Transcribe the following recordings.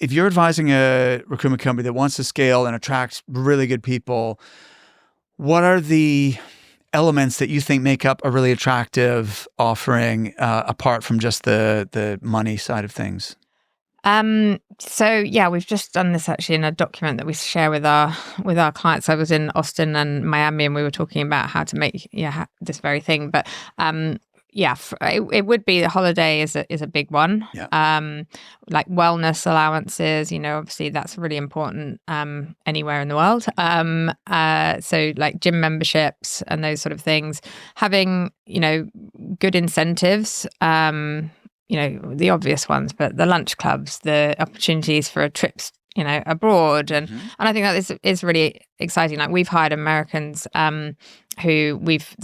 if you're advising a recruitment company that wants to scale and attract really good people, what are the elements that you think make up a really attractive offering apart from just the money side of things? So yeah, we've just done this actually in a document that we share with our clients. I was in Austin and Miami, and we were talking about how to make this very thing. But it would be the holiday is a big one. Yeah. Like wellness allowances, obviously that's really important anywhere in the world. So like gym memberships and those sort of things, having good incentives. The obvious ones, but the lunch clubs, the opportunities for trips, abroad. And I think that is really exciting. Like we've hired Americans who we've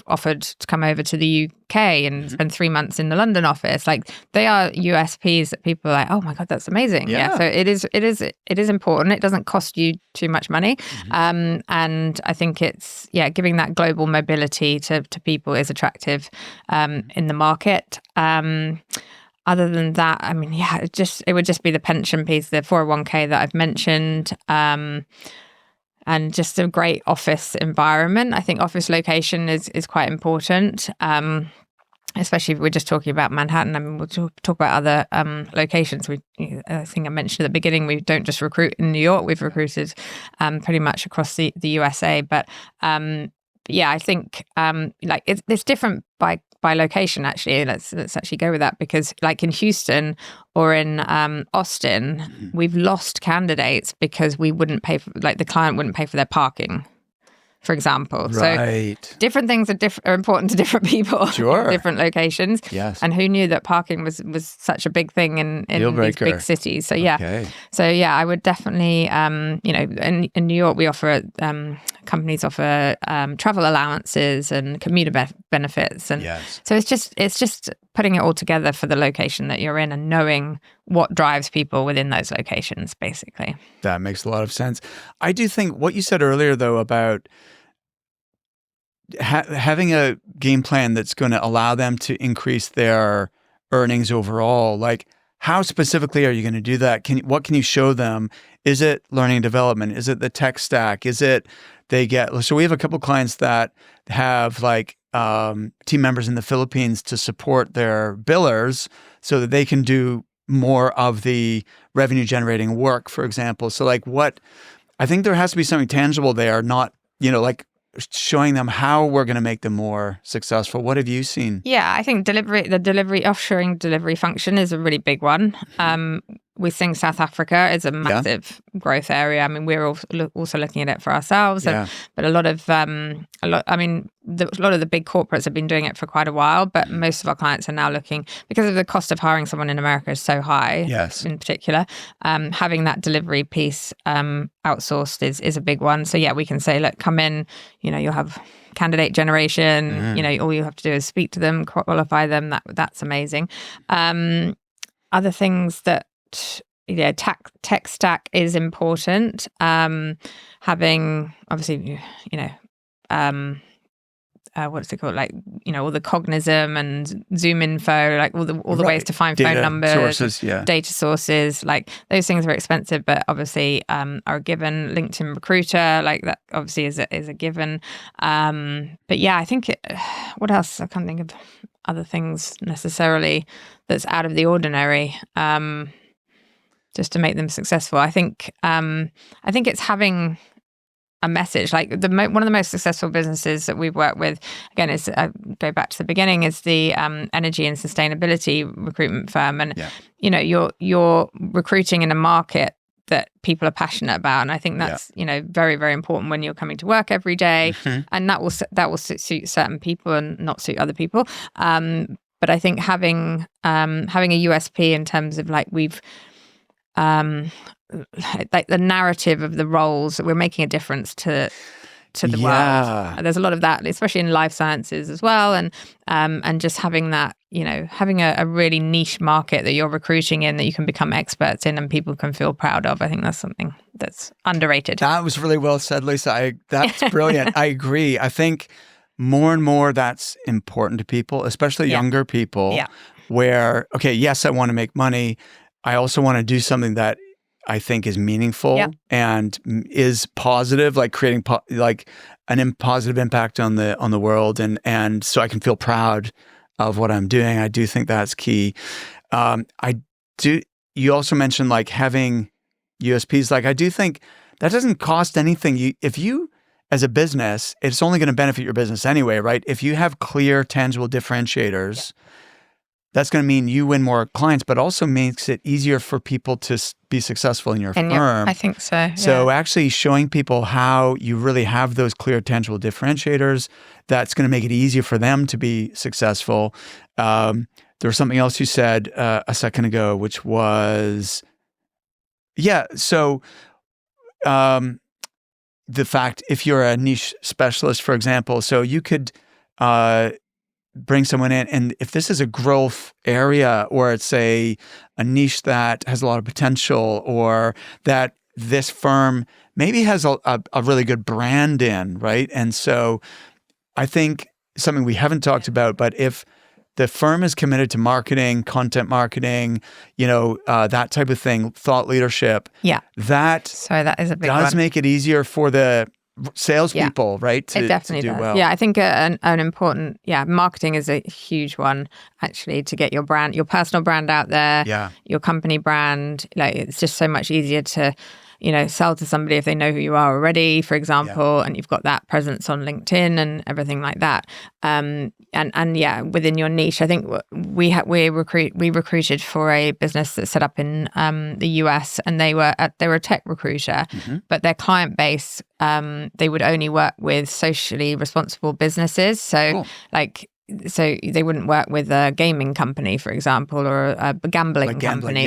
offered to come over to the UK and spend 3 months in the London office. Like they are USPs that people are like, oh my God, that's amazing. Yeah. So it is important. It doesn't cost you too much money. And I think it's, giving that global mobility to people is attractive in the market. Other than that, I mean, it would just be the pension piece, the 401k that I've mentioned, and just a great office environment. I think office location is quite important, especially if we're just talking about Manhattan. I mean, we'll talk about other locations. I think I mentioned at the beginning, we don't just recruit in New York. We've recruited pretty much across the USA. But I think it's different by location. Actually, let's actually go with that, because like in Houston or in Austin, we've lost candidates because we wouldn't pay for, like the client wouldn't pay for their parking, for example. Right. So different things are important to different people. Sure. In different locations. Yes. And who knew that parking was such a big thing in these big cities. So Okay. I would definitely in New York we offer companies offer travel allowances and commuter benefits, and so it's just putting it all together for the location that you're in and knowing what drives people within those locations, basically. That makes a lot of sense. I do think what you said earlier, though, about having a game plan that's going to allow them to increase their earnings overall, like how specifically are you going to do that? What can you show them? Is it learning and development? Is it the tech stack? Is it so we have a couple clients that have like team members in the Philippines to support their billers so that they can do more of the revenue generating work, for example. So like I think there has to be something tangible there, not, like showing them how we're going to make them more successful. What have you seen? Yeah, I think offshoring delivery function is a really big one. We think South Africa is a massive growth area. I mean, we're also looking at it for ourselves, but a lot of the big corporates have been doing it for quite a while, but most of our clients are now looking, because of the cost of hiring someone in America is so high, in particular, having that delivery piece outsourced is a big one. So we can say, look, come in, you'll have candidate generation, all you have to do is speak to them, qualify them. That's amazing. Other things that, tech stack is important. Having obviously, what's it called? Like, all the Cognism and Zoom info, like all the ways to find phone numbers, data sources, like those things are expensive, but obviously are a given. LinkedIn Recruiter, like that obviously is a given. But I think what else? I can't think of other things necessarily that's out of the ordinary. Just to make them successful. I think it's having a message. Like one of the most successful businesses that we've worked with, again, is go back to the beginning, is the energy and sustainability recruitment firm, and you're recruiting in a market that people are passionate about, and I think that's very, very important when you're coming to work every day, and that will suit certain people and not suit other people. But I think having a USP in terms of like we've like the narrative of the roles, that we're making a difference to the world. There's a lot of that, especially in life sciences as well, and just having that, having a really niche market that you're recruiting in that you can become experts in and people can feel proud of. I think that's something that's underrated. That was really well said, Lisa. That's brilliant. I agree. I think more and more that's important to people, especially younger people, where, okay, yes, I want to make money. I also want to do something that I think is meaningful Yeah. and is positive, like creating like positive impact on the world, and so I can feel proud of what I'm doing. I do think that's key. I do. You also mentioned like having USPs. Like I do think that doesn't cost anything. If you as a business, it's only going to benefit your business anyway, right? If you have clear, tangible differentiators. Yeah. That's going to mean you win more clients, but also makes it easier for people to be successful in your firm. I think so. Yeah. So actually showing people how you really have those clear, tangible differentiators, that's going to make it easier for them to be successful. There was something else you said a second ago, which was, so the fact if you're a niche specialist, for example, so you could bring someone in, and if this is a growth area or it's a niche that has a lot of potential, or that this firm maybe has a really good brand in, right? And so I think something we haven't talked about, but if the firm is committed to marketing, content marketing, that type of thing, thought leadership, that is a big does one. make it easier for the salespeople, right? It definitely does. Well. Yeah, I think an important, marketing is a huge one, actually, to get your brand, your personal brand out there, your company brand. Like, it's just so much easier to, sell to somebody if they know who you are already, for example, and you've got that presence on LinkedIn and everything like that. And within your niche, I think we recruited for a business that's set up in the US, and they were a tech recruiter, but their client base, they would only work with socially responsible businesses. So So they wouldn't work with a gaming company, for example, or a gambling company.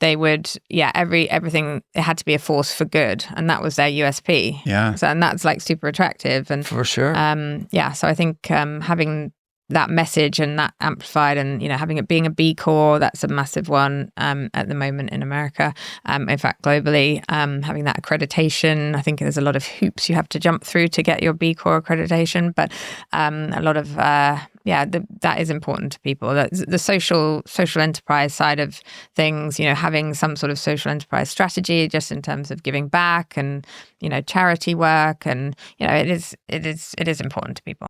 They would, everything. It had to be a force for good, and that was their USP. Yeah. So, and that's like super attractive, and for sure. So I think having that message and that amplified, and having it being a B Corp, that's a massive one at the moment in America. In fact, globally, having that accreditation, I think there's a lot of hoops you have to jump through to get your B Corp accreditation, but a lot of that is important to people. The social enterprise side of things, having some sort of social enterprise strategy, just in terms of giving back and charity work, and it is important to people.